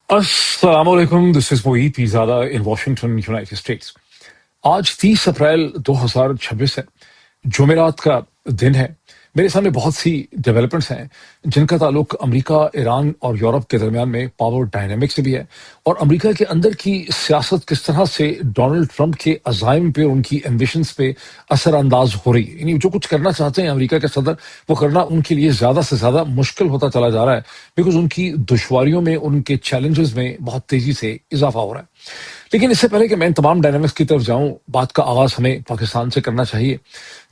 السلام علیکم، دس از موئی پیزادہ in Washington United States. آج 30 اپریل 2026 ہے، جمعرات کا دن ہے۔ میرے سامنے بہت سی ڈیولپمنٹس ہیں جن کا تعلق امریکہ، ایران اور یورپ کے درمیان میں پاور ڈائنامک سے بھی ہے، اور امریکہ کے اندر کی سیاست کس طرح سے ڈونلڈ ٹرمپ کے عزائم پہ، ان کی ایمبیشنز پہ اثر انداز ہو رہی ہے۔ یعنی جو کچھ کرنا چاہتے ہیں امریکہ کے صدر، وہ کرنا ان کے لیے زیادہ سے زیادہ مشکل ہوتا چلا جا رہا ہے، بیکاز ان کی دشواریوں میں، ان کے چیلنجز میں بہت تیزی سے اضافہ ہو رہا ہے۔ لیکن اس سے پہلے کہ میں ان تمام ڈائنامکس کی طرف جاؤں، بات کا آغاز ہمیں پاکستان سے کرنا چاہیے،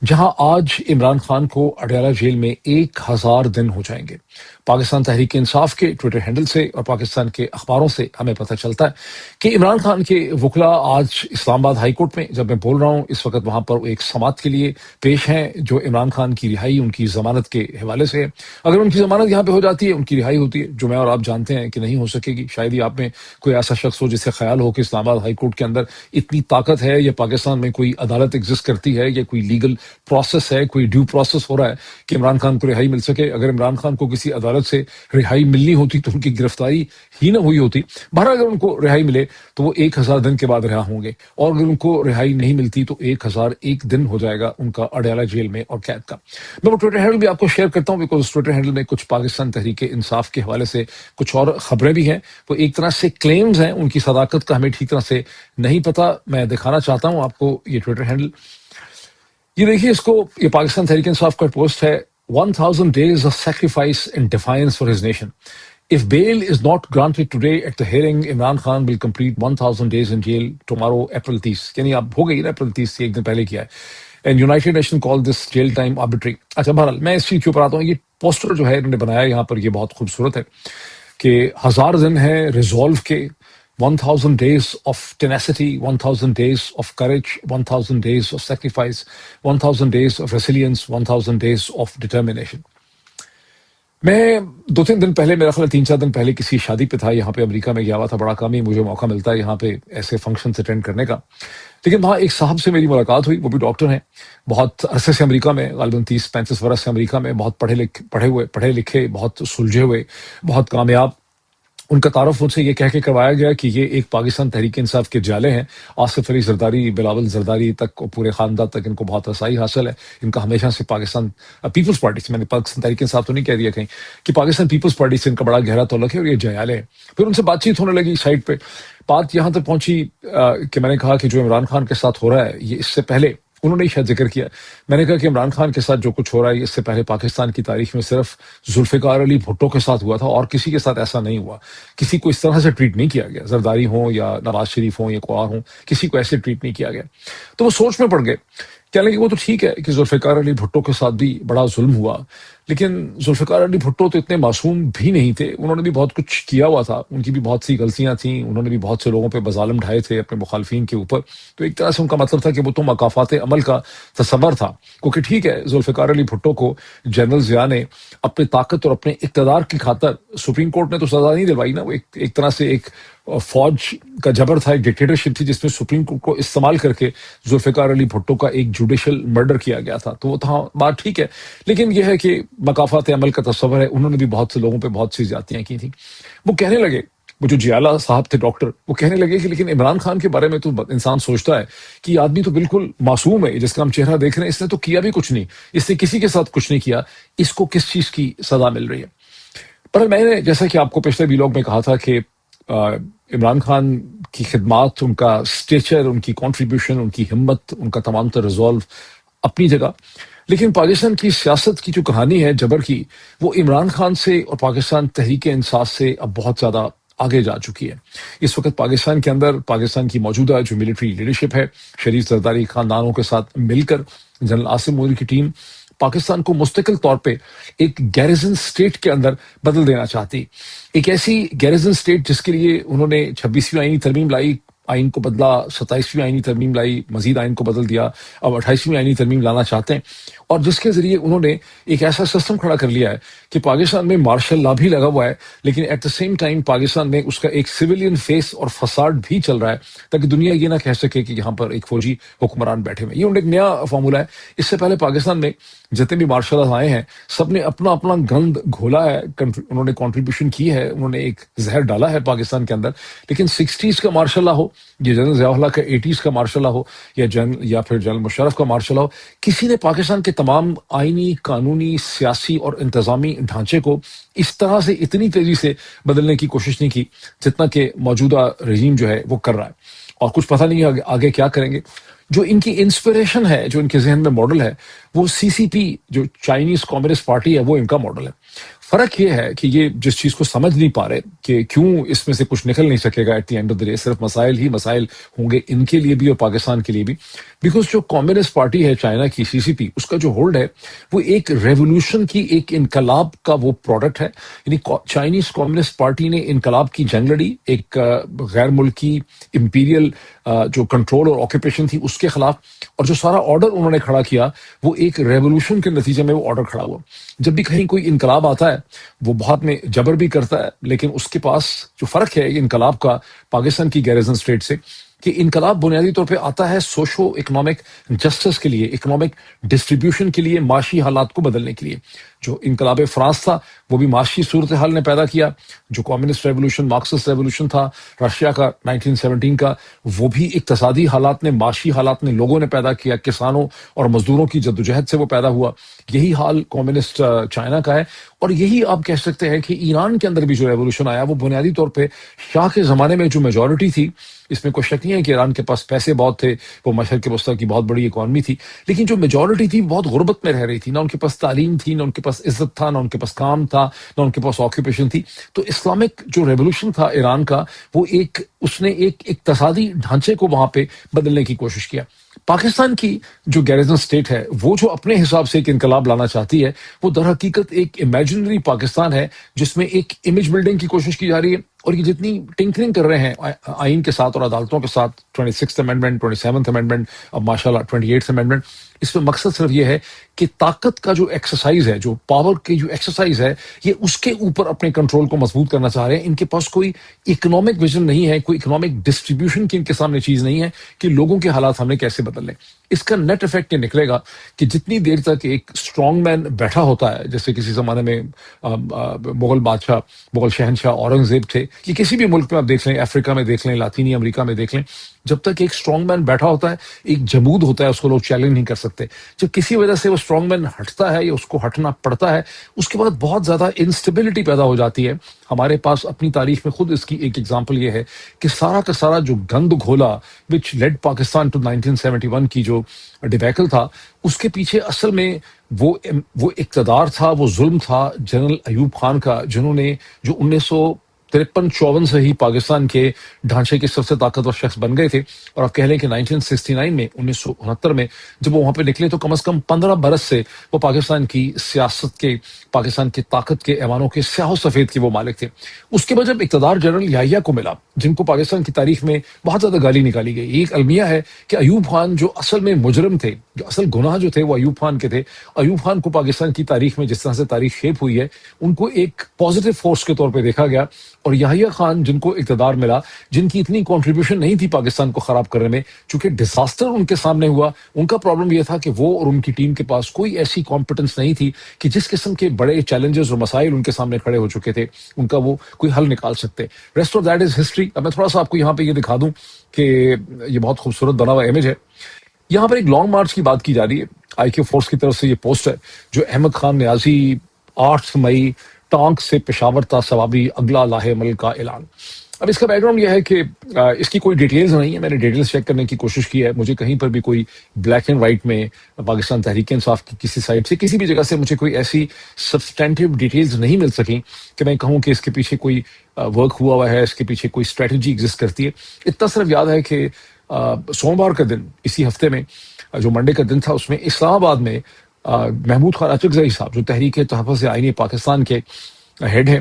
جہاں آج عمران خان کو اڈیالہ جیل میں 1000 دن ہو جائیں گے۔ پاکستان تحریک انصاف کے ٹویٹر ہینڈل سے اور پاکستان کے اخباروں سے ہمیں پتہ چلتا ہے کہ عمران خان کے وکلاء آج اسلام آباد ہائی کورٹ میں، جب میں بول رہا ہوں اس وقت، وہاں پر ایک سماعت کے لیے پیش ہیں، جو عمران خان کی رہائی ان کی ضمانت کے حوالے سے ہے۔ اگر ان کی ضمانت یہاں پہ ہو جاتی ہے، ان کی رہائی ہوتی ہے، جو میں اور آپ جانتے ہیں کہ نہیں ہو سکے گی۔ شاید ہی آپ میں کوئی ایسا شخص ہو جسے خیال ہو کہ اسلام آباد ہائی کورٹ کے اندر اتنی طاقت ہے، یا پاکستان میں کوئی عدالت ایگزسٹ کرتی ہے، یا کوئی لیگل پروسیس ہے، کوئی ڈیو پروسیس ہو رہا ہے کہ عمران خان کو رہائی مل سکے۔ اگر عمران خان کو کسی عدالت سے رہائی ملنی ہوتی تو ان کی گرفتاری ہی نہ ہوئی ہوتی۔ بہرحال اگر ان کو رہائی ملے تو وہ 1000 دن کے بعد رہا ہوں گے، اور اگر ان کو رہائی نہیں ملتی تو 1001 دن ہو جائے گا ان کا اڈیالہ جیل میں اور قید کا۔ میں وہ ٹویٹر ہینڈل بھی آپ کو شیئر کرتا ہوں، بیکاز ٹویٹر ہینڈل میں کچھ پاکستان تحریک انصاف کے حوالے سے کچھ اور خبریں بھی ہیں، وہ ایک طرح سے کلیمز ہیں، ان کی صداقت کا ہمیں ٹھیک طرح سے نہیں پتا۔ میں دکھانا چاہتا ہوں آپ کو یہ ٹویٹر ہینڈل، یہ دیکھیے اس کو، یہ پاکستان تحریک انصاف کا پوسٹ ہے: 1000 days of sacrifice and defiance for his nation. If bail is not granted today at the hearing, Imran Khan will complete 1000 days in jail tomorrow, April 30۔ یعنی اب ہو گئی نا اپریل 30 سے ایک دن پہلے کیا ہے۔ And United Nations called this jail time arbitrary۔ اچھا بہرحال میں اس چیز کے اوپر آتا ہوں۔ یہ پوسٹر جو ہے انہوں نے بنایا یہاں پر، یہ بہت خوبصورت ہے کہ 1000 دن ہے ریزولو کے، 1000 days of tenacity, 1000 days of courage, 1000 days of sacrifice, 1000 days of resilience, 1000 days of determination۔ میں 2-3 دن پہلے، میرا خیال 3-4 دن پہلے کسی شادی پہ تھا، یہاں پہ امریکہ میں گیا ہوا تھا۔ بڑا کم ہی مجھے موقع ملتا ہے یہاں پہ ایسے فنکشن اٹینڈ کرنے کا، لیکن وہاں ایک صاحب سے میری ملاقات ہوئی، وہ بھی ڈاکٹر ہیں، بہت عرصے سے امریکہ میں، غالباً 30-35 برس سے امریکہ میں، بہت پڑھے لکھے، بہت سلجھے ہوئے، بہت کامیاب۔ ان کا تعارف مجھ سے یہ کہہ کے کروایا گیا کہ یہ ایک پاکستان تحریک انصاف کے جالے ہیں، آصف علی زرداری، بلاول زرداری تک، پورے خاندان تک ان کو بہت رسائی حاصل ہے۔ ان کا ہمیشہ سے پاکستان پیپلز پارٹی سے، میں نے پاکستان تحریک انصاف تو نہیں کہہ دیا کہیں، کہ پاکستان پیپلز پارٹی سے ان کا بڑا گہرا تعلق ہے، اور یہ جیالے ہیں۔ پھر ان سے بات چیت ہونے لگی سائٹ پہ، بات یہاں تک پہنچی کہ میں نے کہا کہ جو عمران خان کے ساتھ ہو رہا ہے، یہ اس سے پہلے انہوں نے شاید ذکر کیا، میں نے کہا کہ عمران خان کے ساتھ جو کچھ ہو رہا ہے، اس سے پہلے پاکستان کی تاریخ میں صرف ذوالفقار علی بھٹو کے ساتھ ہوا تھا، اور کسی کے ساتھ ایسا نہیں ہوا۔ کسی کو اس طرح سے ٹریٹ نہیں کیا گیا، زرداری ہوں یا نواز شریف ہوں یا قوار ہوں، کسی کو ایسے ٹریٹ نہیں کیا گیا۔ تو وہ سوچ میں پڑ گئے، کہنے لگے وہ تو ٹھیک ہے کہ ذوالفقار علی بھٹو کے ساتھ بھی بڑا ظلم ہوا، لیکن ذوالفقار علی بھٹو تو اتنے معصوم بھی نہیں تھے، انہوں نے بھی بہت کچھ کیا ہوا تھا، ان کی بھی بہت سی غلطیاں تھیں، انہوں نے بھی بہت سے لوگوں پہ مظالم ڈھائے تھے اپنے مخالفین کے اوپر۔ تو ایک طرح سے ان کا مطلب تھا کہ وہ تو مکافات عمل کا تصور تھا، کیونکہ ٹھیک ہے ذوالفقار علی بھٹو کو جنرل ضیاء نے اپنے طاقت اور اپنے اقتدار کی خاطر، سپریم کورٹ نے تو سزا نہیں دلوائی نا، وہ ایک طرح سے ایک فوج کا جبر تھا، ایک ڈکٹیٹرشپ تھی، جس میں سپریم کورٹ کو استعمال کر کے ذوالفقار علی بھٹو کا ایک جوڈیشل مرڈر کیا گیا تھا۔ تو وہ تھا بات ٹھیک ہے، لیکن یہ ہے کہ مکافات عمل کا تصور ہے، انہوں نے بھی بہت سے لوگوں پہ بہت سی زیادتیاں کی تھیں۔ وہ کہنے لگے، وہ جو جیالہ صاحب تھے ڈاکٹر، وہ کہنے لگے کہ لیکن عمران خان کے بارے میں تو انسان سوچتا ہے کہ یہ آدمی تو بالکل معصوم ہے، جس کا ہم چہرہ دیکھ رہے ہیں، اس نے تو کیا بھی کچھ نہیں، اس نے کسی کے ساتھ کچھ نہیں کیا، اس کو کس چیز کی سزا مل رہی ہے؟ پر میں نے، جیسا کہ آپ کو پچھلے ویلاگ میں کہا تھا کہ عمران خان کی خدمات، ان کا اسٹیچر، ان کی کنٹریبیوشن، ان کی ہمت، ان کا تمام تر ریزولو اپنی جگہ، لیکن پاکستان کی سیاست کی جو کہانی ہے جبر کی، وہ عمران خان سے اور پاکستان تحریک انصاف سے اب بہت زیادہ آگے جا چکی ہے۔ اس وقت پاکستان کے اندر، پاکستان کی موجودہ جو ملٹری لیڈرشپ ہے، شریف زرداری خاندانوں کے ساتھ مل کر، جنرل عاصم مودی کی ٹیم پاکستان کو مستقل طور پہ ایک گیریزن سٹیٹ کے اندر بدل دینا چاہتی، ایک ایسی گیریزن سٹیٹ جس کے لیے انہوں نے 26ویں آئینی ترمیم لائی آئین کو بدلا، 27ویں آئینی ترمیم لائی، مزید آئین کو بدل دیا، اب 28ویں آئینی ترمیم لانا چاہتے ہیں، اور جس کے ذریعے انہوں نے ایک ایسا سسٹم کھڑا کر لیا ہے کہ پاکستان میں مارشل لا بھی لگا ہوا ہے، لیکن at the same time Pakistan میں اس کا ایک سویلین فیس اور فساد بھی چل رہا ہے، تاکہ دنیا یہ نہ کہہ سکے کہ یہاں پر ایک فوجی حکمران بیٹھے ہوئے ہیں۔ یہ ایک نیا فارمولہ ہے۔ اس سے پہلے پاکستان میں جتنے بھی مارشل لا آئے ہیں سب نے اپنا اپنا گند گھولا ہے، انہوں نے کنٹریبیوشن کی ہے، انہوں نے ایک زہر ڈالا ہے پاکستان کے اندر۔ لیکن 60s کا مارشل لا ہو، یہ جنرل ضیاء اللہ کا 80s کا مارشل لا ہو، یا پھر جنرل مشرف کا مارشل لا ہو، کسی نے پاکستان کے تمام آئینی، قانونی، سیاسی اور انتظامی ڈھانچے کو اس طرح سے اتنی تیزی سے بدلنے کی کوشش نہیں کی جتنا کہ موجودہ رژیم جو ہے وہ کر رہا ہے، اور کچھ پتہ نہیں ہے آگے کیا کریں گے۔ جو ان کی انسپریشن ہے، جو ان کے ذہن میں ماڈل ہے، وہ CCP جو چائنیز کمیونسٹ پارٹی ہے، وہ ان کا ماڈل ہے۔ فرق یہ ہے کہ یہ جس چیز کو سمجھ نہیں پا رہے کہ کیوں اس میں سے کچھ نکل نہیں سکے گا at the end of the day, صرف مسائل ہی مسائل ہوں گے ان کے لیے بھی اور پاکستان کے لیے بھی، بیکاز جو کمیونسٹ پارٹی ہے چائنا کی CCP، اس کا جو ہولڈ ہے وہ ایک ریولوشن کی، ایک انقلاب کا وہ پروڈکٹ ہے۔ یعنی چائنیز کمیونسٹ پارٹی نے انقلاب کی جنگ لڑی، ایک غیر ملکی امپیریل جو کنٹرول اور آکوپیشن تھی اس کے خلاف، اور جو سارا آرڈر انہوں نے کھڑا کیا وہ ایک ریولوشن کے نتیجے میں وہ آرڈر کھڑا ہوا۔ جب بھی کہیں کوئی انقلاب آتا ہے وہ بہت میں جبر بھی کرتا ہے، لیکن اس کے پاس جو فرق ہے انقلاب کا پاکستان کی گیریزن اسٹیٹ سے، کہ انقلاب بنیادی طور پہ آتا ہے سوشو اکنامک جسٹس کے لیے، اکنامک ڈسٹریبیوشن کے لیے، معاشی حالات کو بدلنے کے لیے۔ جو انقلاب فرانس تھا وہ بھی معاشی صورتحال نے پیدا کیا، جو کمیونسٹ ریولوشن، مارکسسٹ ریولوشن تھا رشیا کا 1917 کا، وہ بھی اقتصادی حالات نے، معاشی حالات نے، لوگوں نے پیدا کیا، کسانوں اور مزدوروں کی جدوجہد سے وہ پیدا ہوا۔ یہی حال کمیونسٹ چائنا کا ہے، اور یہی آپ کہہ سکتے ہیں کہ ایران کے اندر بھی جو ریولوشن آیا وہ بنیادی طور پہ شاہ کے زمانے میں جو میجورٹی تھی، اس میں کوئی شک نہیں ہے کہ ایران کے پاس پیسے بہت تھے، وہ مشرق وسطیٰ کی بہت بڑی اکانومی تھی، لیکن جو میجورٹی تھی بہت غربت میں رہ رہی تھی، نہ ان کے پاس تعلیم تھی، نہ ان کے پاس عزت تھا، نہ ان کے پاس کام تھا، نہ ان کے پاس آکوپیشن تھی۔ تو اسلامک جو ریولوشن تھا ایران کا، وہ اس نے ایک اقتصادی ڈھانچے کو وہاں پہ بدلنے کی کوشش کیا۔ پاکستان کی جو گیریزن اسٹیٹ ہے وہ جو اپنے حساب سے ایک انقلاب لانا چاہتی ہے، وہ در حقیقت ایک امیجنری پاکستان ہے جس میں ایک امیج بلڈنگ کی کوشش کی جا رہی ہے، اور یہ جتنی ٹنکرنگ کر رہے ہیں آئین کے ساتھ اور عدالتوں کے ساتھ، 26th امینڈمنٹ، 27th امینڈمنٹ، اب ماشاءاللہ 28th امینڈمنٹ، اس میں مقصد صرف یہ ہے کہ طاقت کا جو ایکسرسائز ہے، جو پاور کی جو ایکسرسائز ہے، یہ اس کے اوپر اپنے کنٹرول کو مضبوط کرنا چاہ رہے ہیں۔ ان کے پاس کوئی اکنامک ویژن نہیں ہے، کوئی اکنامک ڈسٹریبیوشن کی ان کے سامنے چیز نہیں ہے کہ لوگوں کے حالات ہم نے کیسے بدل لیں۔ اس کا نیٹ افیکٹ یہ نکلے گا کہ جتنی دیر تک ایک اسٹرانگ مین بیٹھا ہوتا ہے، جیسے کسی زمانے میں مغل بادشاہ، مغل شہنشاہ اورنگزیب تھے، کہ کسی بھی ملک میں آپ دیکھ لیں، افریقہ میں دیکھ لیں، لاطینی امریکہ میں دیکھ لیں، جب تک ایک اسٹرانگ مین بیٹھا ہوتا ہے ایک جمود ہوتا ہے، اس کو لوگ چیلنج نہیں کر سکتے۔ جب کسی وجہ سے وہ اسٹرانگ مین ہٹتا ہے یا اس کو ہٹنا پڑتا ہے، اس کے بعد بہت زیادہ انسٹیبلٹی پیدا ہو جاتی ہے۔ ہمارے پاس اپنی تاریخ میں خود اس کی ایک ایگزامپل یہ ہے کہ سارا کا سارا جو گند گھولا وچ لیڈ پاکستان ٹو 1971 کی جو ڈیبیکل تھا، اس کے پیچھے اصل میں وہ اقتدار تھا، وہ ظلم تھا جنرل ایوب خان کا، جنہوں نے جو 1953-54 سے ہی پاکستان کے ڈھانچے کے سب سے طاقتور شخص بن گئے تھے، اور آپ کہہ لیں کہ 1969 میں، 1969 میں جب وہ وہاں پہ نکلے تو کم از کم 15 برس سے وہ پاکستان کی سیاست کے، پاکستان کی طاقت کے ایوانوں کے سیاہ و سفید کے وہ مالک تھے۔ اس کے بعد جب اقتدار جنرل یحییٰ کو ملا، جن کو پاکستان کی تاریخ میں بہت زیادہ گالی نکالی گئی، ایک المیہ ہے کہ ایوب خان جو اصل میں مجرم تھے، جو اصل گناہ جو تھے وہ ایوب خان کے تھے۔ ایوب خان کو پاکستان کی تاریخ میں جس طرح سے تاریخ شیپ ہوئی ہے، ان کو ایک پازیٹیو فورس کے طور پہ دیکھا گیا، اور یحییٰ خان جن کو اقتدار ملا، جن کی اتنی کنٹریبیوشن نہیں تھی پاکستان کو خراب کرنے میں، چونکہ ڈیزاسٹر ان کے سامنے ہوا، ان کا پرابلم یہ تھا کہ وہ اور ان کی ٹیم کے پاس کوئی ایسی کمپٹنس نہیں تھی کہ جس قسم کے بڑے چیلنجز اور مسائل ان کے سامنے کھڑے ہو چکے تھے ان کا وہ کوئی حل نکال سکتے۔ Rest of that is history. اب میں تھوڑا سا آپ کو یہاں پہ یہ دکھا دوں کہ یہ بہت خوبصورت بنا ہوا امیج ہے۔ یہاں پر ایک لانگ مارچ کی بات کی جا رہی ہے، آئی کیو فورس کی طرف سے یہ پوسٹ ہے، جو احمد خان نیازی 8 مئی ٹانک سے پشاور تا سوابی اگلا لاہے عمل کا اعلان۔ اب اس کا بیک گراؤنڈ یہ ہے کہ اس کی کوئی ڈیٹیلز نہیں ہے، میں نے ڈیٹیلز چیک کرنے کی کوشش کی ہے، مجھے کہیں پر بھی کوئی بلیک اینڈ وائٹ میں پاکستان تحریک انصاف کی کسی سائٹ سے، کسی بھی جگہ سے مجھے کوئی ایسی سبسٹینٹیو ڈیٹیلز نہیں مل سکیں کہ میں کہوں کہ اس کے پیچھے کوئی ورک ہوا ہے، اس کے پیچھے کوئی اسٹریٹجی ایگزسٹ کرتی ہے۔ اتنا صرف یاد ہے کہ سوموار کا دن، اسی ہفتے میں جو منڈے کا دن تھا، اس میں اسلام آباد میں محمود خان اچکزئی صاحب، جو تحریک تحفظ آئینی پاکستان کے ہیڈ ہیں،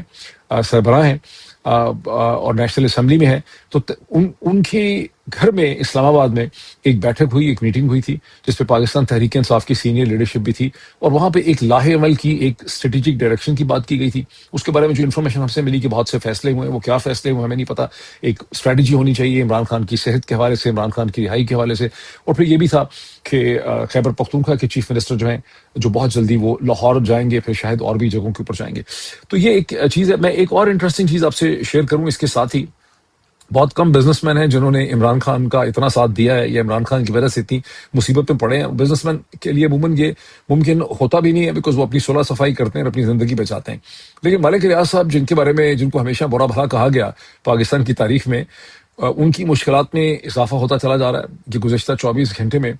سربراہ ہیں اور نیشنل اسمبلی میں ہیں، تو ان کی گھر میں اسلام آباد میں ایک بیٹھک ہوئی، ایک میٹنگ ہوئی تھی جس پہ پاکستان تحریک انصاف کی سینئر لیڈرشپ بھی تھی، اور وہاں پہ ایک لاہے عمل کی، ایک اسٹریٹجک ڈائریکشن کی بات کی گئی تھی. اس کے بارے میں جو انفارمیشن ہم سے ملی کہ بہت سے فیصلے ہوئے ہیں، وہ کیا فیصلے ہوئے ہمیں نہیں پتا. ایک اسٹریٹجی ہونی چاہیے عمران خان کی صحت کے حوالے سے، عمران خان کی رہائی کے حوالے سے، اور پھر یہ بھی تھا کہ خیبر پختونخوا کے چیف منسٹر جو ہیں، جو بہت جلدی وہ لاہور جائیں گے، پھر شاید اور بھی جگہوں کے اوپر جائیں گے. تو یہ ایک چیز ہے. میں ایک اور انٹرسٹنگ چیز آپ سے شیئر کروں اس کے ساتھ ہی. بہت کم بزنس مین ہیں جنہوں نے عمران خان کا اتنا ساتھ دیا ہے یا عمران خان کی وجہ سے اتنی مصیبت میں پڑے ہیں. بزنس مین کے لیے عموماً یہ ممکن ہوتا بھی نہیں ہے، بیکاز وہ اپنی صلح صفائی کرتے ہیں اور اپنی زندگی بچاتے ہیں. لیکن ملک ریاض صاحب، جن کے بارے میں، جن کو ہمیشہ برا بھلا کہا گیا پاکستان کی تاریخ میں، ان کی مشکلات میں اضافہ ہوتا چلا جا رہا ہے. کہ گزشتہ 24 گھنٹے میں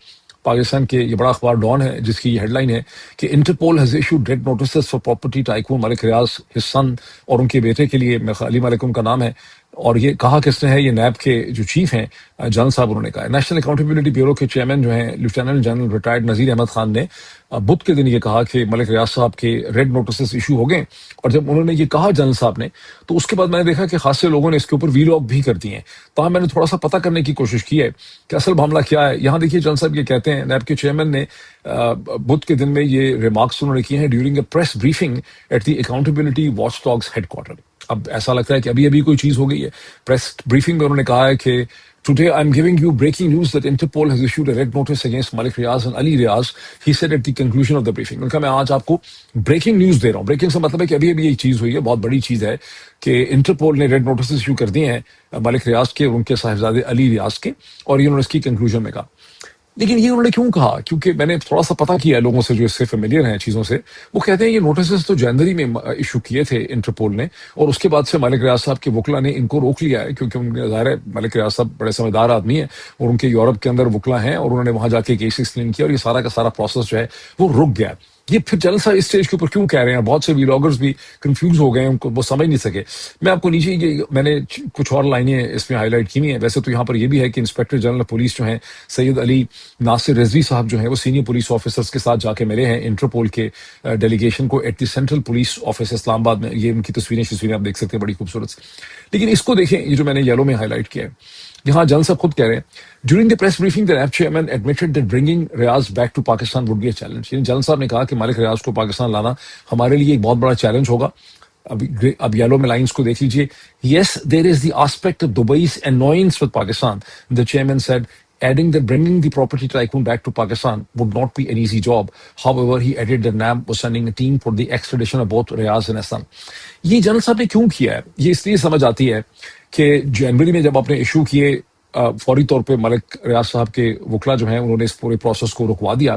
پاکستان کے یہ بڑا اخبار ڈان ہے، جس کی یہ ہیڈ لائن ہے کہ Interpol has issued red notices for property tycoon Malik Riaz his son, اور ان کے بیٹے کے لیے علی ملک ان کا نام ہے. اور یہ کہا کس نے ہے؟ یہ نیب کے جو چیف ہیں جان صاحب، انہوں نے کہا ہے. نیشنل اکاؤنٹیبلٹی بیورو کے چیئرمین جو ہیں lieutenant general retired Nazir Ahmed Khan نے بدھ کے دن یہ کہا کہ ملک ریاض صاحب کے ریڈ نوٹسز ایشو ہو گئے. اور جب انہوں نے یہ کہا جنرل صاحب نے، تو اس کے بعد میں نے دیکھا کہ خاصے لوگوں نے اس کے اوپر وی لاگ بھی کر دیے ہیں. تاہم میں نے تھوڑا سا پتہ کرنے کی کوشش کی ہے کہ اصل معاملہ کیا ہے. یہاں دیکھیے جنرل صاحب یہ کہتے ہیں، نیب کے چیئرمین نے بدھ کے دن میں یہ ریمارکس انہوں نے کیے ہیں during a press briefing at the accountability watch dogs headquarter. اب ایسا لگتا ہے کہ ابھی کوئی چیز ہو گئی ہے. پریس بریفنگ میں انہوں نے کہا ہے کہ today I am giving you breaking news that Interpol has issued a red notice against Malik Riaz and Ali Riaz. He said at the conclusion of the briefing. ان کا میں آج آپ کو بریکنگ نیوز دے رہا ہوں. بریکنگ سے مطلب ہے کہ ابھی یہ چیز ہوئی ہے، بہت بڑی چیز ہے کہ انٹرپول نے ریڈ نوٹس ایشو کر دیے ہیں ملک ریاض کے اور ان کے صاحبزادے علی ریاض کے، اور یہ انہوں نے اس کی کنکلوژن میں کہا. لیکن یہ انہوں نے کیوں کہا؟ کیونکہ میں نے تھوڑا سا پتہ کیا لوگوں سے جو اس سے فیملیئر ہیں چیزوں سے. وہ کہتے ہیں یہ نوٹسز تو جنوری میں ایشو کیے تھے انٹرپول نے، اور اس کے بعد سے ملک ریاض صاحب کے وکلا نے ان کو روک لیا ہے، کیونکہ ان کے ظاہر ہے ملک ریاض صاحب بڑے سمجھدار آدمی ہیں اور ان کے یورپ کے اندر وکلا ہیں، اور انہوں نے وہاں جا کے کیس ایکسپلین کیا، اور یہ سارا کا سارا پروسیس جو ہے وہ رک گیا. یہ پھر جنرل صاحب اس اسٹیج کے اوپر کیوں کہہ رہے ہیں؟ بہت سے ویلاگرز بھی کنفیوز ہو گئے ہیں، ان کو وہ سمجھ نہیں سکے. میں آپ کو نیچے یہ میں نے کچھ اور لائنیں اس میں ہائی لائٹ کی ہیں. ویسے تو یہاں پر یہ بھی ہے کہ انسپیکٹر جنرل پولیس جو ہیں سید علی ناصر رضوی صاحب جو ہیں، وہ سینئر پولیس آفیسرز کے ساتھ جا کے ملے ہیں انٹرپول کے ڈیلیگیشن کو at the central police office Islamabad میں. یہ ان کی تصویریں آپ دیکھ سکتے ہیں، بڑی خوبصورت. لیکن اس کو دیکھیں، یہ جو میں نے یلو میں ہائی لائٹ کیا ہے، یہاں جنرل صاحب خود کہہ رہے ہیں during the press briefing the NAB chairman admitted that bringing Riaz back to Pakistan would be a challenge. یعنی جنرل صاحب نے کہا کہ ملک ریاض کو پاکستان لانا ہمارے لیے ایک بہت بڑا چیلنج ہوگا. اب یلو میں لائنز کو دیکھ لیجیے. Yes there is the aspect of Dubai's annoyance with Pakistan. The chairman said adding that bringing the property tycoon back to Pakistan would not be an easy job. However, he added that NAB was sending a team for the extradition of both Riaz and Hassan. یہ general صاحب نے کیوں کیا ہے؟ یہ اس لیے سمجھ آتی ہے کہ جنوری میں جب آپ نے ایشو کیے، فوری طور پہ ملک ریاض صاحب کے وکلا جو ہیں انہوں نے اس پورے پروسیس کو رکوا دیا،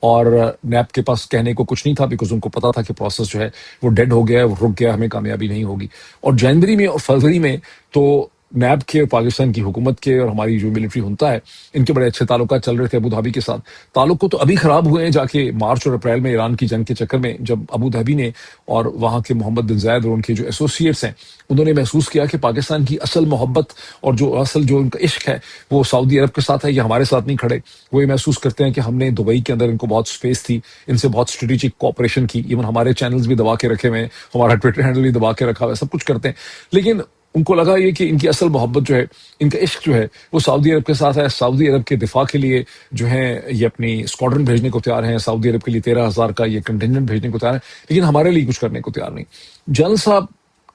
اور نیب کے پاس کہنے کو کچھ نہیں تھا، بیکاز ان کو پتا تھا کہ پروسیس جو ہے وہ ڈیڈ ہو گیا ہے، وہ رک گیا، ہمیں کامیابی نہیں ہوگی. اور جنوری میں اور فروری میں تو نیب کے، پاکستان کی حکومت کے اور ہماری جو ملٹری ہنتا ہے، ان کے بڑے اچھے تعلقات چل رہے تھے ابو دھابی کے ساتھ. تعلق کو تو ابھی خراب ہوئے ہیں جا کے مارچ اور اپریل میں ایران کی جنگ کے چکر میں، جب ابو دھابی نے اور وہاں کے محمد بن زائد اور ان کے جو ایسوسیٹس ہیں انہوں نے محسوس کیا کہ پاکستان کی اصل محبت اور جو ان کا عشق ہے وہ سعودی عرب کے ساتھ ہے، یہ ہمارے ساتھ نہیں کھڑے. وہ یہ محسوس کرتے ہیں کہ ہم نے دبئی کے اندر ان کو بہت سپیس تھی، ان سے بہت اسٹریٹجک کوآپریشن کی، ایون ہمارے چینلز بھی دبا کے رکھے ہوئے ہیں، ہمارا ٹویٹر ہینڈل بھی دبا کے رکھا ہوا ہے، سب کچھ کرتے ہیں. لیکن ان کو لگا یہ کہ ان کی اصل محبت جو ہے، ان کا عشق جو ہے وہ سعودی عرب کے ساتھ ہے. سعودی عرب کے دفاع کے لیے جو ہیں یہ اپنی اسکواڈرن بھیجنے کو تیار ہیں، سعودی عرب کے لیے 13,000 کا یہ کنٹینجنٹ بھیجنے کو تیار ہیں، لیکن ہمارے لیے کچھ کرنے کو تیار نہیں. جنرل صاحب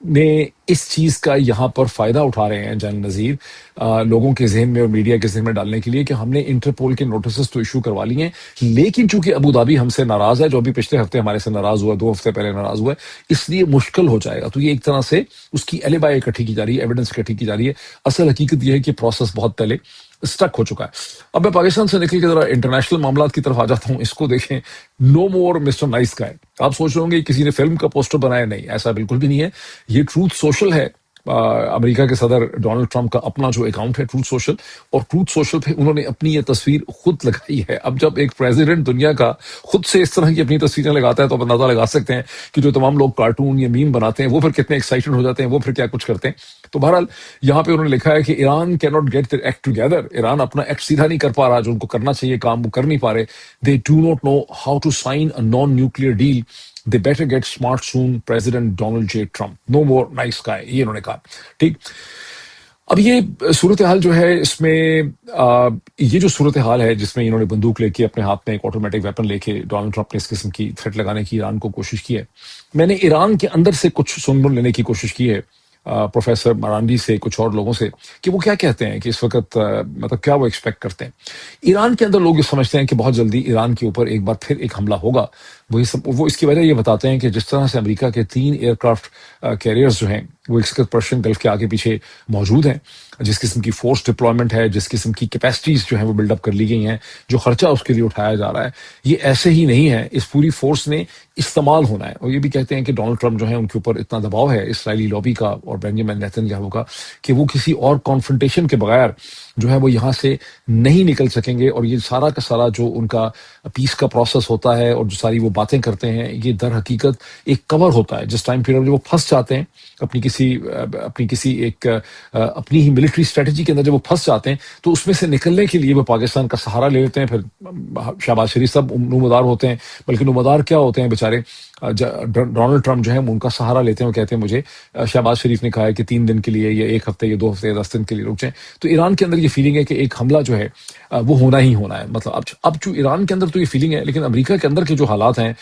نے اس چیز کا یہاں پر فائدہ اٹھا رہے ہیں جنرل نذیر، لوگوں کے ذہن میں اور میڈیا کے ذہن میں ڈالنے کے لیے کہ ہم نے انٹرپول کے نوٹسز تو ایشو کروا لی ہیں، لیکن چونکہ ابو دھابی ہم سے ناراض ہے، جو ابھی پچھلے ہفتے ہمارے سے ناراض ہوا، 2 ہفتے پہلے ناراض ہوا ہے، اس لیے مشکل ہو جائے گا. تو یہ ایک طرح سے اس کی ایلیبائی اکٹھی کی جا رہی ہے، ایویڈنس اکٹھی کی جا رہی ہے. اصل حقیقت یہ ہے کہ پروسیس بہت پہلے اسٹک ہو چکا ہے. اب میں پاکستان سے نکل کے ذرا انٹرنیشنل معاملات کی طرف آ جاتا ہوں. اس کو دیکھیں، نو مور مسٹر نائس گائے. آپ سوچ رہے ہوں گے کسی نے فلم کا پوسٹر بنایا، نہیں، ایسا بالکل بھی نہیں ہے. یہ ٹروتھ سوشل ہے، امریکہ کے صدر ڈونلڈ ٹرمپ کا اپنا جو اکاؤنٹ ہے ٹروتھ سوشل، اور ٹروتھ سوشل پہ انہوں نے اپنی یہ تصویر خود لگائی ہے. اب جب ایک پریزیڈنٹ دنیا کا خود سے اس طرح کی اپنی تصویریں لگاتا ہے تو آپ اندازہ لگا سکتے ہیں کہ جو تمام لوگ کارٹون یا میم بناتے ہیں وہ پھر کتنے ایکسائٹڈ ہو جاتے ہیں، وہ پھر کیا کچھ کرتے ہیں. تو بہرحال یہاں پہ انہوں نے لکھا ہے کہ ایران کی not get their act together. Iran اپنا ایکٹ سیدھا نہیں کر پا رہا، جو ان کو کرنا چاہیے کام وہ کر نہیں پا رہے. They do not know how to sign a non nuclear deal. They better get smart soon. President Donald J. Trump. No more nice guy. یہ انہوں نے کہا. ٹھیک. اب یہ صورتحال جو ہے اس میں یہ جو صورتحال ہے جس میں انہوں نے بندوق لے کے اپنے ہاتھ میں ایک آٹومیٹک ویپن لے کے ڈونلڈ ٹرمپ نے اس قسم کی تھریٹ لگانے کی ایران کو کوشش کی ہے. میں نے ایران کے اندر سے کچھ سن لینے کی کوشش کی ہے پروفیسر مرانڈی سے, کچھ اور لوگوں سے, کہ وہ کیا کہتے ہیں کہ اس وقت مطلب کیا وہ ایکسپیکٹ کرتے ہیں. ایران کے اندر لوگ یہ سمجھتے ہیں کہ بہت جلدی ایران کے اوپر ایک بار پھر ایک حملہ ہوگا. وہ اس کی وجہ یہ بتاتے ہیں کہ جس طرح سے امریکہ کے 3 ایئر کرافٹ کیریئرز جو ہیں وہ اس وقت پرشین گلف کے آگے پیچھے موجود ہیں, جس قسم کی فورس ڈپلائمنٹ ہے, جس قسم کی کیپیسٹیز جو ہیں وہ بلڈ اپ کر لی گئی ہیں, جو خرچہ اس کے لیے اٹھایا جا رہا ہے, یہ ایسے ہی نہیں ہے. اس پوری فورس نے استعمال ہونا ہے. اور یہ بھی کہتے ہیں کہ ڈونلڈ ٹرمپ جو ہے ان کے اوپر اتنا دباؤ ہے اسرائیلی لابی کا اور بینجامن نیتن یاہو کا کہ وہ کسی اور کانفرنٹیشن کے بغیر جو ہے وہ یہاں سے نہیں نکل سکیں گے. اور یہ سارا کا سارا جو ان کا پیس کا پروسیس ہوتا ہے اور جو ساری وہ باتیں کرتے ہیں, یہ در حقیقت ایک کور ہوتا ہے. جس ٹائم پیریڈ میں وہ پھنس جاتے ہیں اپنی کسی ایک اپنی ہی ملٹری اسٹریٹجی کے اندر جب وہ پھنس جاتے ہیں تو اس میں سے نکلنے کے لیے وہ پاکستان کا سہارا لے لیتے ہیں. پھر شہباز شریف صاحب نمودار ہوتے ہیں, بلکہ نمودار کیا ہوتے ہیں بیچارے, ڈونلڈ ٹرمپ جو ہے ان کا سہارا لیتے ہیں. وہ کہتے ہیں مجھے شہباز شریف نے کہا ہے کہ 3 دن کے لیے یا 1 ہفتے یا 2 ہفتے یا 10 دن کے لیے رک جائیں. تو ایران کے اندر یہ فیلنگ ہے کہ ایک حملہ جو ہے وہ ہونا ہی ہونا ہے. مطلب اب جو ایران کے اندر تو یہ فیلنگ ہے, لیکن امریکہ کے اندر کے جو حالات ہیں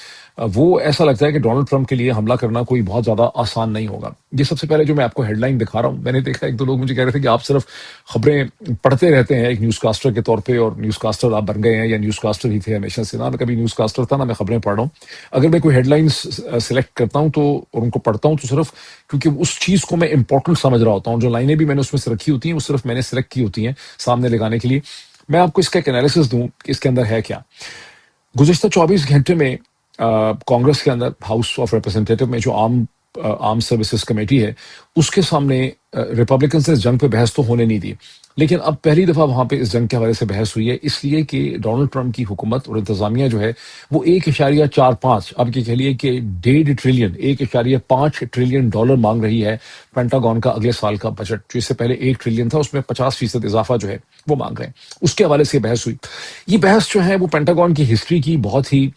وہ ایسا لگتا ہے کہ ڈونلڈ ٹرمپ کے لیے حملہ کرنا کوئی بہت زیادہ آسان نہیں ہوگا. یہ سب سے پہلے جو میں آپ کو ہیڈ لائن دکھا رہا ہوں, میں نے دیکھا 1-2 لوگ مجھے کہہ رہے تھے کہ آپ صرف خبریں پڑھتے رہتے ہیں ایک نیوز کاسٹر کے طور پہ, اور نیوز کاسٹر آپ بن گئے ہیں یا نیوز کاسٹر ہی تھے ہمیشہ سے. نہ میں کبھی نیوز کاسٹر تھا, نہ میں خبریں پڑھ رہا ہوں. اگر میں کوئی ہیڈ لائنس سلیکٹ کرتا ہوں تو اور ان کو پڑھتا ہوں تو صرف کیونکہ اس چیز کو میں امپورٹنٹ سمجھ رہا ہوتا ہوں. جو لائنیں بھی میں نے اس میں سے رکھی ہوتی ہیں وہ صرف میں نے سلیکٹ کی ہوتی ہیں سامنے لگانے کے لیے. میں آپ کو اس کا ایک انالیسس دوں کہ اس کے اندر ہے کیا. گزشتہ 24 گھنٹے میں کانگریس کے اندر ہاؤس آف ریپرزینٹیٹو میں جو عام سروسز کمیٹی ہے اس کے سامنے ریپبلکنس نے اس جنگ پہ بحث تو ہونے نہیں دی, لیکن اب پہلی دفعہ وہاں پہ اس جنگ کے حوالے سے بحث ہوئی ہے, اس لیے کہ ڈونلڈ ٹرمپ کی حکومت اور انتظامیہ جو ہے وہ 1.45 اب یہ کہہ لیے کہ 1.5 ٹریلین ڈالر مانگ رہی ہے پینٹاگون کا اگلے سال کا بجٹ, جو اس سے پہلے 1 ٹریلین تھا, اس میں 50% اضافہ جو ہے وہ مانگ رہے ہیں. اس کے حوالے سے بحث ہوئی. یہ بحث جو ہے وہ پینٹاگون کی ہسٹری کی بہت ہی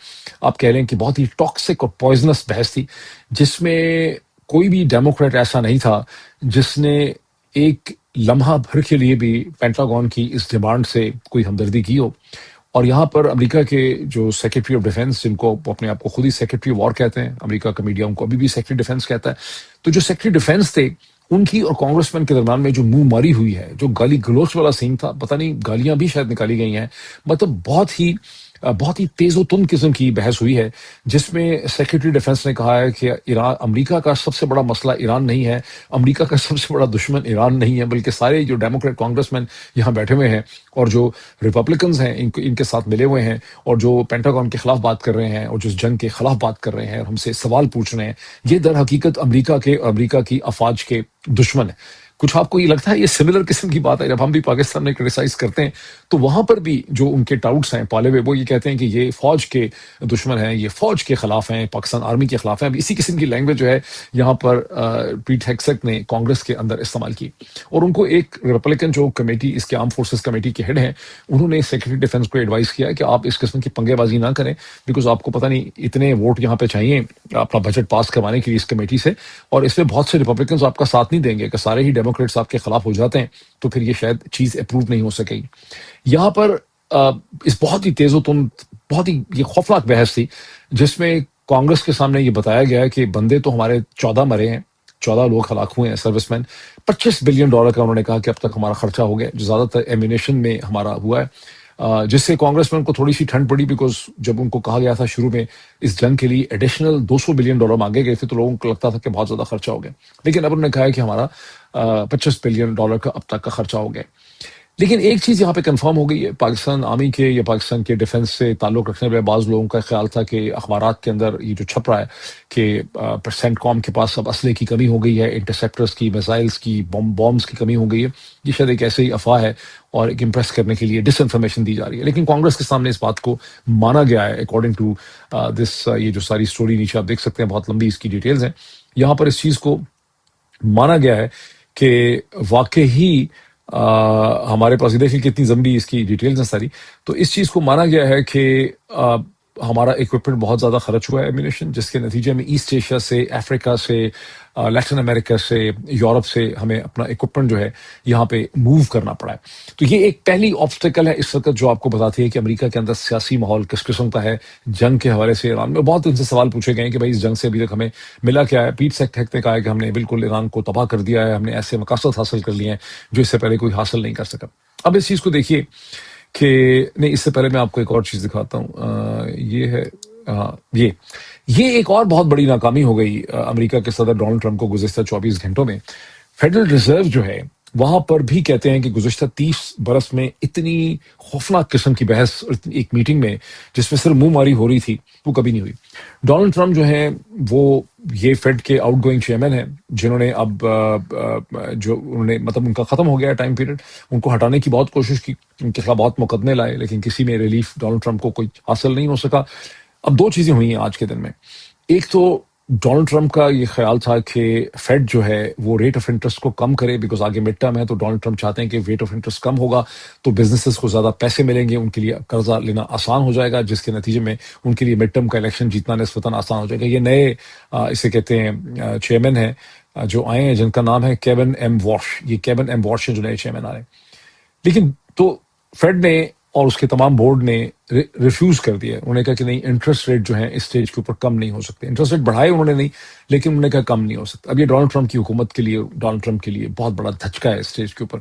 آپ کہہ لیں کہ بہت ہی ٹاکسک اور پوائزنس بحث تھی, جس میں کوئی بھی ڈیموکریٹ ایسا نہیں تھا جس نے ایک لمحہ بھر کے لیے بھی پینٹاگون کی اس ڈیمانڈ سے کوئی ہمدردی کی ہو. اور یہاں پر امریکہ کے جو سیکرٹری آف ڈیفنس, جن کو اپنے آپ کو خود ہی سیکرٹری وار کہتے ہیں, امریکہ کا میڈیا ان کو ابھی بھی سیکرٹری ڈیفنس کہتا ہے, تو جو سیکرٹری ڈیفنس تھے ان کی اور کانگریس مین کے درمیان میں جو منہ ماری ہوئی ہے, جو گالی گلوچ والا سین تھا, پتہ نہیں گالیاں بھی شاید نکالی گئی ہیں, مطلب بہت ہی تیز و تند قسم کی بحث ہوئی ہے, جس میں سیکرٹری ڈیفنس نے کہا ہے کہ امریکہ کا سب سے بڑا مسئلہ ایران نہیں ہے, امریکہ کا سب سے بڑا دشمن ایران نہیں ہے, بلکہ سارے جو ڈیموکریٹ کانگریس مین یہاں بیٹھے ہوئے ہیں اور جو ریپبلکنز ہیں ان کے ساتھ ملے ہوئے ہیں اور جو پینٹاگون کے خلاف بات کر رہے ہیں اور جو جنگ کے خلاف بات کر رہے ہیں اور ہم سے سوال پوچھ رہے ہیں, یہ در حقیقت امریکہ کے اور امریکہ کی افواج کے دشمن ہے. کچھ آپ کو یہ لگتا ہے یہ سملر قسم کی بات ہے؟ جب ہم بھی پاکستان میں کرٹیسائز کرتے ہیں تو وہاں پر بھی جو ان کے ٹاؤٹس ہیں پالے ہوئے, وہ یہ کہتے ہیں کہ یہ فوج کے دشمن ہیں, یہ فوج کے خلاف ہیں, پاکستان آرمی کے خلاف ہیں. اب اسی قسم کی لینگویج جو ہے یہاں پر پیٹ ہیگسیت نے کانگریس کے اندر استعمال کی, اور ان کو ایک ریپبلکن جو کمیٹی اس کے آرم فورسز کمیٹی کے ہیڈ ہیں, انہوں نے سیکرٹری ڈیفنس کو ایڈوائز کیا کہ آپ اس قسم کی پنگے بازی نہ کریں, بیکاز آپ کو پتہ نہیں اتنے ووٹ یہاں پہ چاہیے اپنا بجٹ پاس کروانے کے لیے اس کمیٹی سے, اور اس میں بہت سے ریپبلکنز آپ کا ساتھ نہیں دیں گے, کہ سارے ہی ڈیموکریٹس آپ کے خلاف ہو جاتے ہیں تو پھر یہ شاید چیز اپروو نہیں ہو سکے گی. یہاں پر اس بہت ہی تیز و تند, بہت ہی یہ خوفناک بحث تھی, جس میں کانگریس کے سامنے یہ بتایا گیا کہ بندے تو ہمارے 14 مرے ہیں, 14 لوگ ہلاک ہوئے ہیں سروس مین, $25 بلین کا انہوں نے کہا کہ اب تک ہمارا خرچہ ہو گیا, جو زیادہ تر ایمینیشن میں ہمارا ہوا ہے, جس سے کانگریس مین کو تھوڑی سی ٹھنڈ پڑی, بیکاز جب ان کو کہا گیا تھا شروع میں اس جنگ کے لیے ایڈیشنل $200 بلین مانگے گئے تھے تو لوگوں کو لگتا تھا کہ بہت زیادہ خرچہ ہو گیا, لیکن اب انہوں نے کہا ہے کہ ہمارا $25 بلین کا اب تک کا خرچہ ہو گیا. لیکن ایک چیز یہاں پہ کنفرم ہو گئی ہے, پاکستان آرمی کے یا پاکستان کے ڈیفنس سے تعلق رکھنے والے بعض لوگوں کا خیال تھا کہ اخبارات کے اندر یہ جو چھپ رہا ہے کہ سینٹ کام کے پاس اب اسلحے کی کمی ہو گئی ہے, انٹرسیپٹرز کی, میزائلز کی, بومبس کی کمی ہو گئی ہے, یہ شاید ایک ایسے ہی افواہ ہے اور ایک امپریس کرنے کے لیے ڈس انفارمیشن دی جا رہی ہے. لیکن کانگریس کے سامنے اس بات کو مانا گیا ہے اکارڈنگ ٹو دس, یہ جو ساری اسٹوری نیچے آپ دیکھ سکتے ہیں, بہت لمبی اس کی ڈیٹیلز ہیں. یہاں پر اس چیز کو مانا گیا ہے کہ واقعی ہمارے پاس دیکھیں کتنی لمبی اس کی ڈیٹیلز ہیں ساری, تو اس چیز کو مانا گیا ہے کہ ہمارا اکوپمنٹ بہت زیادہ خرچ ہوا ہے ایمونیشن، جس کے نتیجے میں ایسٹ ایشیا سے، افریقہ سے، لیٹن امریکہ سے، یورپ سے ہمیں اپنا اکوپمنٹ جو ہے یہاں پہ موو کرنا پڑا ہے۔ تو یہ ایک پہلی آبسٹیکل ہے اس وقت جو آپ کو بتاتی ہے کہ امریکہ کے اندر سیاسی ماحول کس قسم کا ہے۔ جنگ کے حوالے سے ایران میں بہت ان سے سوال پوچھے گئے ہیں کہ بھائی اس جنگ سے ابھی تک ہمیں ملا کیا ہے۔ پیٹ سیکٹیک نے کہا ہے کہ ہم نے بالکل ایران کو تباہ کر دیا ہے، ہم نے ایسے مقاصد حاصل کر لیے ہیں جو اس سے پہلے کوئی حاصل نہیں کر سکا۔ اب اس چیز کو دیکھیے کہ نہیں، اس سے پہلے میں آپ کو ایک اور چیز دکھاتا ہوں۔ یہ ہے یہ ایک اور بہت بڑی ناکامی ہو گئی امریکہ کے صدر ڈونلڈ ٹرمپ کو گزشتہ 24 گھنٹوں میں۔ فیڈرل ریزرو جو ہے وہاں پر بھی کہتے ہیں کہ گزشتہ 30 برس میں اتنی خوفناک قسم کی بحث ایک میٹنگ میں جس میں صرف منہ ماری ہو رہی تھی وہ کبھی نہیں ہوئی۔ ڈونلڈ ٹرمپ جو ہیں وہ یہ فیڈ کے آؤٹ گوئنگ چیئرمین ہیں، جنہوں نے اب جو انہوں نے مطلب ان کا ختم ہو گیا ٹائم پیریڈ، ان کو ہٹانے کی بہت کوشش کی، ان کے خلاف بہت مقدمے لائے، لیکن کسی میں ریلیف ڈونلڈ ٹرمپ کو کوئی حاصل نہیں ہو سکا۔ اب دو چیزیں ہوئی ہیں آج کے دن میں۔ ایک تو ڈونلڈ ٹرمپ کا یہ خیال تھا کہ فیڈ جو ہے وہ ریٹ آف انٹرسٹ کو کم کرے، بیکاز آگے مڈ ٹرم ہے، تو ڈونلڈ ٹرمپ چاہتے ہیں کہ ریٹ آف انٹرسٹ کم ہوگا تو بزنسز کو زیادہ پیسے ملیں گے، ان کے لیے قرضہ لینا آسان ہو جائے گا، جس کے نتیجے میں ان کے لیے مڈ ٹرم کا الیکشن جیتنا نسبتاً آسان ہو جائے گا۔ یہ نئے اسے کہتے ہیں چیئرمین ہیں جو آئے ہیں، جن کا نام ہے کیون ایم واش۔ یہ کیون ایم واش ہیں جو نئے چیئرمین آ رہے ہیں۔ لیکن تو فیڈ نے اور اس کے تمام بورڈ نے ریفیوز کر دیا۔ انہوں نے کہا کہ نہیں، انٹرسٹ ریٹ جو ہیں اس اسٹیج کے اوپر کم نہیں ہو سکتے۔ انٹرسٹ ریٹ بڑھائے انہوں نے نہیں، لیکن انہوں نے کہا کم نہیں ہو سکتا۔ اب یہ ڈونلڈ ٹرمپ کی حکومت کے لیے، ڈونلڈ ٹرمپ کے لیے بہت بڑا دھچکا ہے اس اسٹیج کے اوپر۔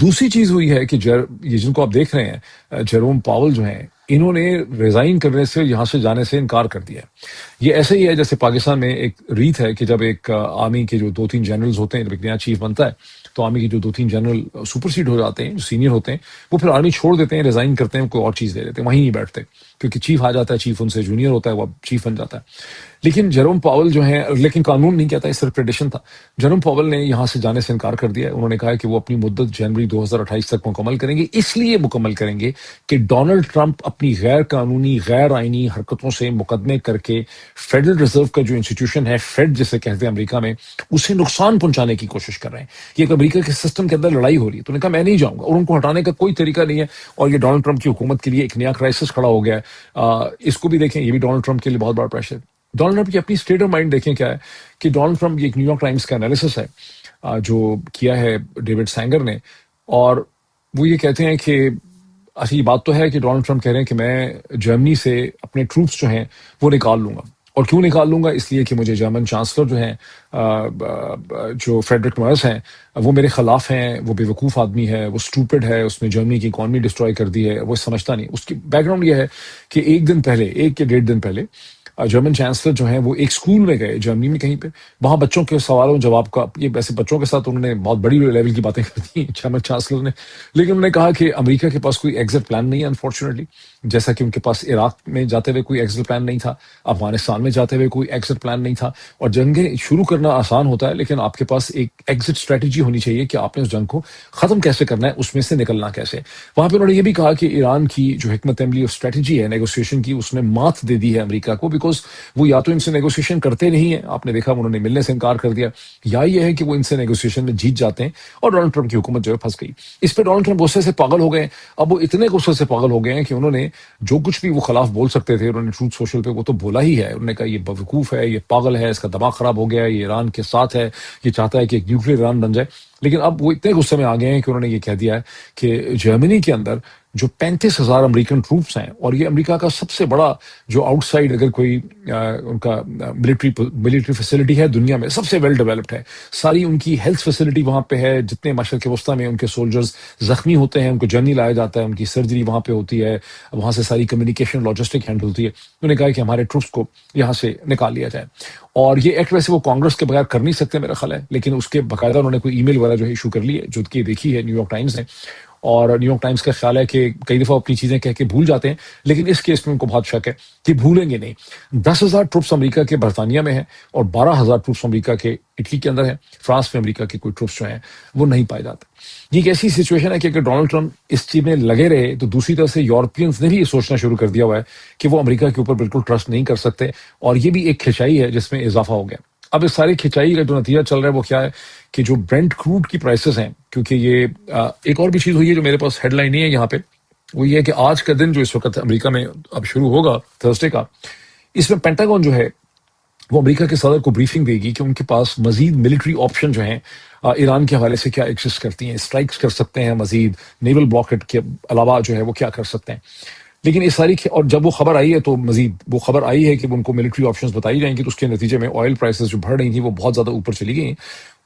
دوسری چیز ہوئی ہے کہ یہ جن کو آپ دیکھ رہے ہیں جیروم پاول جو ہیں، انہوں نے ریزائن کرنے سے، یہاں سے جانے سے انکار کر دیا ہے۔ یہ ایسے ہی ہے جیسے پاکستان میں ایک ریت ہے کہ جب ایک آرمی کے جو 2-3 جنرلز ہوتے ہیں، جب ایک نیا چیف بنتا ہے تو آرمی کے جو 2-3 جنرل سپر سیڈ ہو جاتے ہیں، جو سینئر ہوتے ہیں، وہ پھر آرمی چھوڑ دیتے ہیں، ریزائن کرتے ہیں، کوئی اور چیز لے لیتے ہیں، وہیں نہیں بیٹھتے، کیونکہ چیف آ جاتا ہے، چیف ان سے جونیئر ہوتا ہے، وہ اب چیف بن جاتا ہے۔ لیکن جیروم پاول جو ہیں، لیکن قانون نہیں کہتا، یہ صرف ٹریڈیشن تھا، جیروم پاول نے یہاں سے جانے سے انکار کر دیا ہے۔ انہوں نے کہا کہ وہ اپنی مدت جنوری 2028 تک مکمل کریں گے، اس لیے مکمل کریں گے کہ ڈونلڈ ٹرمپ اپنی غیر قانونی، غیر آئینی حرکتوں سے مقدمے کر کے فیڈرل ریزرو کا جو انسٹیٹیوشن ہے، فیڈ جسے کہتے ہیں امریکہ میں، اسے نقصان پہنچانے کی کوشش کر رہے ہیں۔ یہ ایک امریکہ کے سسٹم کے اندر لڑائی ہو رہی ہے۔ تو انہوں نے کہا میں نہیں جاؤں گا، اور ان کو ہٹانے کا کوئی طریقہ نہیں ہے، اور یہ ڈونلڈ ٹرمپ کی حکومت کے لیے ایک نیا کرائسس کھڑا ہو گیا ہے۔ اس کو بھی دیکھیں، یہ بھی ڈونلڈ ٹرمپ کے لیے بہت بڑا پریشر ہے۔ ڈونلڈ ٹرمپ کی اپنی اسٹیٹ آف مائنڈ دیکھیں کیا ہے کہ ڈونلڈ ٹرمپ، یہ ایک نیو یارک ٹائمز کا انالیسس ہے جو کیا ہے ڈیوڈ سینگر نے، اور وہ یہ کہتے ہیں کہ اچھا، یہ بات تو ہے کہ ڈونلڈ ٹرمپ کہہ رہے ہیں کہ میں جرمنی سے اپنے ٹروپس جو ہیں وہ نکال لوں گا، اور کیوں نکال لوں گا؟ اس لیے کہ مجھے جرمن چانسلر جو ہیں جو فریڈرک مرز ہیں، وہ میرے خلاف ہیں، وہ بے وقوف آدمی ہے، وہ سٹوپڈ ہے، اس نے جرمنی کی اکانومی ڈسٹروائے کر دی ہے، وہ سمجھتا نہیں۔ اس کی بیک گراؤنڈ یہ ہے کہ ایک یا 1.5 دن پہلے جرمن چانسلر جو ہیں وہ ایک اسکول میں گئے جرمنی میں کہیں پہ، وہاں بچوں کے سوالوں جواب کا، یہ ویسے بچوں کے ساتھ انہوں نے بہت بڑی لیول کی باتیں کر دی جرمن چانسلر نے، لیکن انہوں نے کہا کہ امریکہ کے پاس کوئی ایگزٹ پلان نہیں ہے انفارچونیٹلی، جیسا کہ ان کے پاس عراق میں جاتے ہوئے کوئی ایگزٹ پلان نہیں تھا، افغانستان میں جاتے ہوئے کوئی ایگزٹ پلان نہیں تھا، اور جنگیں شروع کرنا آسان ہوتا ہے، لیکن آپ کے پاس ایک ایگزٹ اسٹریٹجی ہونی چاہیے کہ آپ نے اس جنگ کو ختم کیسے کرنا ہے، اس میں سے نکلنا کیسے۔ وہاں پہ انہوں نے یہ بھی کہا کہ ایران کی جو حکمت عملی اور اسٹریٹجی ہے نیگوسیشن کی، اس نے مات دے دی ہے امریکہ کو، بیکاز وہ یا تو ان سے نیگوسیشن کرتے نہیں ہیں، آپ نے دیکھا انہوں نے ملنے سے انکار کر دیا، یا یہ ہے کہ وہ ان سے نیگوسیشن میں جیت جاتے ہیں، اور ڈونلڈ ٹرمپ کی حکومت جو ہے پھنس گئی۔ اس پہ ڈونلڈ ٹرمپ غصے سے پاگل ہو گئے ہیں۔ اب وہ اتنے غصے سے پاگل ہو گئے ہیں کہ انہوں نے جو کچھ بھی وہ خلاف بول سکتے تھے، انہوں نے ٹروتھ سوشل پہ وہ تو بولا ہی ہے۔ انہوں نے کہا یہ بیوقوف ہے، یہ پاگل ہے، اس کا دماغ خراب ہو گیا ہے، یہ ایران کے ساتھ ہے، یہ چاہتا ہے کہ ایک نیوکلیر ایران بن جائے۔ لیکن اب وہ اتنے غصے میں آ گئے ہیں کہ انہوں نے یہ کہہ دیا ہے کہ جرمنی کے اندر جو 35,000 امریکن ٹروپس ہیں، اور یہ امریکہ کا سب سے بڑا جو آؤٹ سائڈ اگر کوئی ان کا ملٹری فیسلٹی ہے دنیا میں، سب سے ویل ڈیولپڈ ہے، ساری ان کی ہیلتھ فیسلٹی وہاں پہ ہے، جتنے مشرق وسطیٰ میں ان کے سولجرز زخمی ہوتے ہیں ان کو جرمنی لایا جاتا ہے، ان کی سرجری وہاں پہ ہوتی ہے، وہاں سے ساری کمیونیکیشن لاجسٹک ہینڈل ہوتی ہے۔ انہوں نے کہا کہ ہمارے ٹروپس کو یہاں سے نکال لیا جائے، اور یہ ایکٹ ویسے وہ کانگریس کے بغیر کر نہیں سکتے میرا خیال ہے، لیکن اس کے باقاعدہ انہوں نے کوئی ای میل وغیرہ جو ہے ایشو کر لی ہے، جو کہ دیکھی ہے نیو یارک ٹائمز نے، اور نیو یارک ٹائمز کا خیال ہے کہ کئی دفعہ اپنی چیزیں کہہ کے بھول جاتے ہیں، لیکن اس کیس میں ان کو بہت شک ہے کہ بھولیں گے نہیں۔ 10,000 ٹروپس امریکہ کے برطانیہ میں ہیں، اور 12,000 ٹروپس امریکہ کے اٹلی کے اندر ہیں۔ فرانس میں امریکہ کے کوئی ٹروپس جو ہیں وہ نہیں پائے جاتے۔ یہ ایک ایسی سچویشن ہے کہ اگر ڈونلڈ ٹرمپ اس چیز میں لگے رہے تو دوسری طرف سے یورپینز نے بھی یہ سوچنا شروع کر دیا ہوا ہے کہ وہ امریکہ کے اوپر بالکل ٹرسٹ نہیں کر سکتے، اور یہ بھی ایک کھچائی ہے جس میں اضافہ ہو گیا۔ اب اس ساری کھچائی کا جو نتیجہ چل رہا ہے وہ کیا ہے کہ جو برنٹ کروڈ کی پرائسز ہیں، کیونکہ یہ ایک اور بھی چیز ہوئی ہے جو میرے پاس ہیڈ لائن نہیں ہے یہاں پہ، وہ یہ ہے کہ آج کا دن جو اس وقت امریکہ میں اب شروع ہوگا تھرسڈے کا، اس میں پینٹاگون جو ہے وہ امریکہ کے صدر کو بریفنگ دے گی کہ ان کے پاس مزید ملٹری آپشن جو ہیں ایران کے حوالے سے کیا ایگزسٹ کرتی ہیں، اسٹرائکس کر سکتے ہیں، مزید نیول بلاکٹ کے علاوہ جو ہے وہ کیا کر سکتے ہیں. لیکن اس ساری اور جب وہ خبر آئی ہے تو مزید وہ خبر آئی ہے کہ ان کو ملٹری آپشنز بتائی جائیں گی، تو اس کے نتیجے میں آئل پرائسز جو بڑھ رہی تھیں وہ بہت زیادہ اوپر چلی گئی ہیں.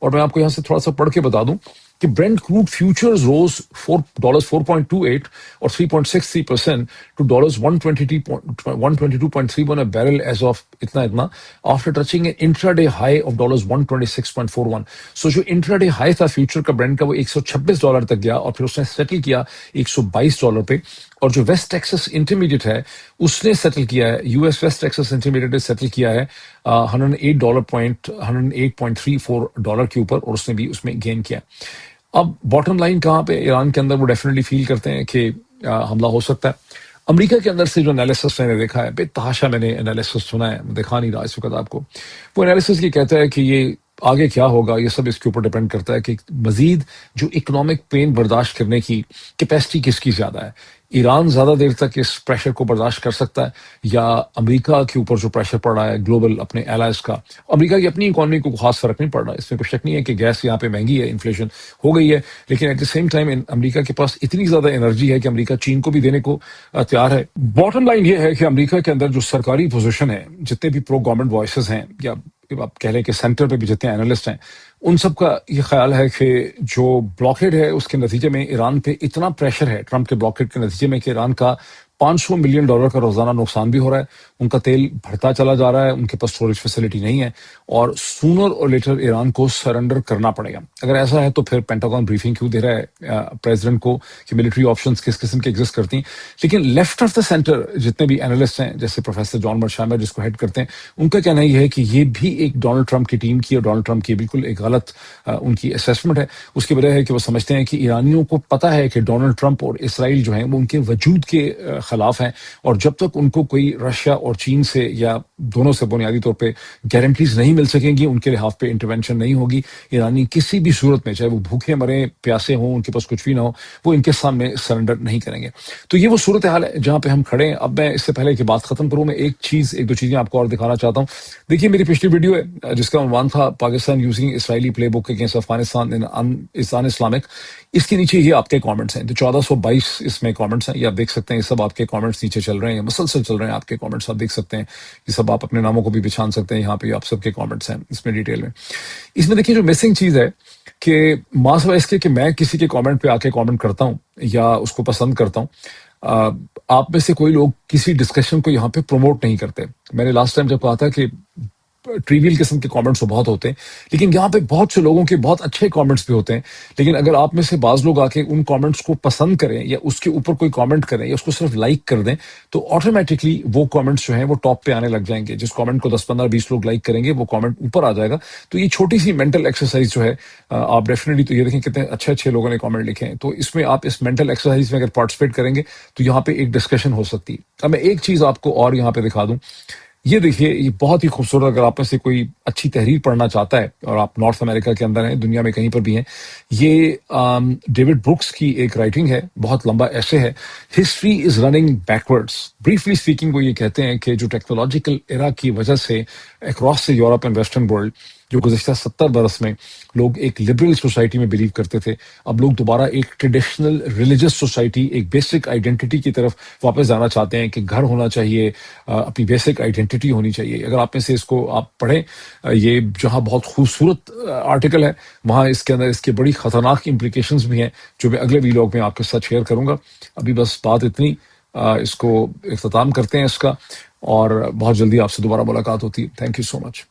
اور میں آپ کو یہاں سے تھوڑا سا پڑھ کے بتا دوں کہ برینٹ کروڈ فیوچرز روز $4.28 اور 3.63% to $122.31 a barrel as of اتنا after touching an intraday high of $126.41. So جو انٹرا ڈے ہائی تھا فیوچر کا برینٹ کا وہ $126 تک گیا اور پھر اس نے سیٹل کیا $122 پہ. اور جو ویسٹ ٹیکسس انٹرمیڈیٹ ہے اس نے سیٹل کیا ہے، U S west Texas intermediate نے سیٹل کیا ہے $108.34 کے اوپر، اور اس نے بھی اس میں گین کیا. اب باٹم لائن کہاں پہ ایران کے اندر وہ ڈیفینیٹلی فیل کرتے ہیں کہ حملہ ہو سکتا ہے. امریکہ کے اندر سے جو انالیسس میں نے دیکھا ہے، بے تحاشا میں نے انالیسس سنا ہے، دکھا نہیں رہا اس وقت آپ کو. وہ انالیسس یہ کہتا ہے کہ یہ آگے کیا ہوگا یہ سب اس کے اوپر ڈپینڈ کرتا ہے کہ مزید جو اکنامک پین برداشت کرنے کی کیپیسٹی کس کی زیادہ ہے. ایران زیادہ دیر تک اس پریشر کو برداشت کر سکتا ہے یا امریکہ کے اوپر جو پریشر پڑ رہا ہے گلوبل اپنے الائز کا. امریکہ کی اپنی اکانومی کو خاص فرق نہیں پڑ رہا، اس میں کوئی شک نہیں ہے کہ گیس یہاں پہ مہنگی ہے، انفلیشن ہو گئی ہے، لیکن ایٹ دی سیم ٹائم امریکہ کے پاس اتنی زیادہ انرجی ہے کہ امریکہ چین کو بھی دینے کو تیار ہے. باٹم لائن یہ ہے کہ امریکہ کے اندر جو سرکاری پوزیشن ہے، جتنے بھی پرو گورنمنٹ وائسز ہیں یا آپ کہہ لیں کہ سینٹر پہ بھی جتنے اینالسٹ ہیں، ان سب کا یہ خیال ہے کہ جو بلاکیڈ ہے اس کے نتیجے میں ایران پہ اتنا پریشر ہے ٹرمپ کے بلاکیڈ کے نتیجے میں کہ ایران کا $500 ملین کا روزانہ نقصان بھی ہو رہا ہے. ان کا تیل بڑھتا چلا جا رہا ہے، ان کے پاس اسٹوریج فیسلٹی نہیں ہے، اور سونر اور لیٹر ایران کو سرنڈر کرنا پڑے گا. اگر ایسا ہے تو پھر پینٹاگون بریفنگ کیوں دے رہا ہے پریزیڈنٹ کو کہ ملٹری آپشنز کس قسم کے ایگزسٹ کرتی ہیں. لیکن لیفٹ آف دا سینٹر جتنے بھی اینالسٹ ہیں، جیسے پروفیسر جان مرشامر جس کو ہیڈ کرتے ہیں، ان کا کہنا یہ ہے کہ یہ بھی ایک ڈونلڈ ٹرمپ کی ٹیم کی اور ڈونلڈ ٹرمپ کی بالکل ایک غلط ان کی اسیسمنٹ ہے. اس کی وجہ ہے کہ وہ سمجھتے ہیں کہ ایرانیوں کو پتہ ہے کہ ڈونلڈ ٹرمپ اور اسرائیل جو ہیں وہ ان کے وجود کے خلاف ہیں، اور جب تک ان کو کوئی رشیا اور چین سے یا دونوں سے بنیادی طور پہ گارنٹیز نہیں مل سکیں گی، ان کے لحاظ پہ انٹرونشن نہیں ہوگی، ایرانی کسی بھی صورت میں چاہے وہ بھوکے مریں، پیاسے ہوں، ان کے پاس کچھ بھی نہ ہو، وہ ان کے سامنے سرنڈر نہیں کریں گے. تو یہ وہ صورتحال ہے جہاں پہ ہم کھڑے ہیں. اب میں اس سے پہلے کہ بات ختم کروں، میں ایک دو چیزیں آپ کو اور دکھانا چاہتا ہوں. دیکھیے میری پچھلی ویڈیو ہے جس کا عنوان تھا Pakistan using Israeli playbook against Afghanistan in Islamic. اس کے نیچے یہ آپ کے کامنٹس ہیں، تو 1422 اس میں کامنٹس ہیں، یہ آپ دیکھ سکتے ہیں. یہ سب آپ کے کامنٹس نیچے چل رہے ہیں، مسلسل چل رہے ہیں آپ کے کامنٹس، آپ دیکھ سکتے ہیں. یہ سب آپ اپنے ناموں کو بھی پہچان سکتے ہیں، یہاں پہ آپ سب کے کامنٹس ہیں اس میں ڈیٹیل میں. اس میں دیکھیے جو مسنگ چیز ہے کہ ماسوا اس کے کہ میں کسی کے کامنٹ پہ آ کے کامنٹ کرتا ہوں یا اس کو پسند کرتا ہوں، آپ میں سے کوئی لوگ کسی ڈسکشن کو یہاں پہ پروموٹ نہیں کرتے. میں نے لاسٹ ٹائم جب کہا تھا کہ ٹریویل قسم کے کامنٹس بہت ہوتے ہیں، لیکن یہاں پہ بہت سے لوگوں کے بہت اچھے کامنٹس بھی ہوتے ہیں. لیکن اگر آپ میں سے بعض لوگ آ کے ان کامنٹس کو پسند کریں یا اس کے اوپر کوئی کامنٹ کریں یا اس کو صرف لائک کر دیں، تو آٹومیٹکلی وہ کامنٹس جو ہیں وہ ٹاپ پہ آنے لگ جائیں گے. جس کامنٹ کو 10 15 20 لوگ لائک کریں گے وہ کامنٹ اوپر آ جائے گا. تو یہ چھوٹی سی مینٹل ایکسرسائز جو ہے آپ ڈیفینیٹلی، تو یہ دیکھیں کتنے اچھے لوگوں نے کامنٹ لکھے ہیں. تو اس میں آپ اس مینٹل ایکسرسائز میں اگر پارٹیسپیٹ کریں گے تو یہاں پہ ایک ڈسکشن ہو سکتی ہے. اب میں ایک چیز آپ کو اور یہاں پہ دکھا دوں. یہ دیکھیے یہ بہت ہی خوبصورت، اگر آپ میں سے کوئی اچھی تحریر پڑھنا چاہتا ہے اور آپ نارتھ امریکہ کے اندر ہیں، دنیا میں کہیں پر بھی ہیں، یہ ڈیوڈ بروکس کی ایک رائٹنگ ہے، بہت لمبا ایسے ہے، history is running backwards. Briefly speaking وہ یہ کہتے ہیں کہ جو ٹیکنالوجیکل ایرا کی وجہ سے اکراس سے یورپ اینڈ ویسٹرن ورلڈ جو گزشتہ 70 برس میں لوگ ایک لبرل سوسائٹی میں بلیو کرتے تھے، اب لوگ دوبارہ ایک ٹریڈیشنل ریلیجس سوسائٹی، ایک بیسک آئیڈینٹی کی طرف واپس جانا چاہتے ہیں کہ گھر ہونا چاہیے، اپنی بیسک آئیڈینٹی ہونی چاہیے. اگر آپ میں سے اس کو آپ پڑھیں، یہ جہاں بہت خوبصورت آرٹیکل ہے، وہاں اس کے اندر اس کے بڑی خطرناک امپلیکیشنز بھی ہیں جو میں اگلے ویلاگ میں آپ کے ساتھ شیئر کروں گا. ابھی بس بات اتنی، اس کو اختتام کرتے ہیں اس کا، اور بہت جلدی آپ سے دوبارہ ملاقات ہوتی ہے. Thank you so much.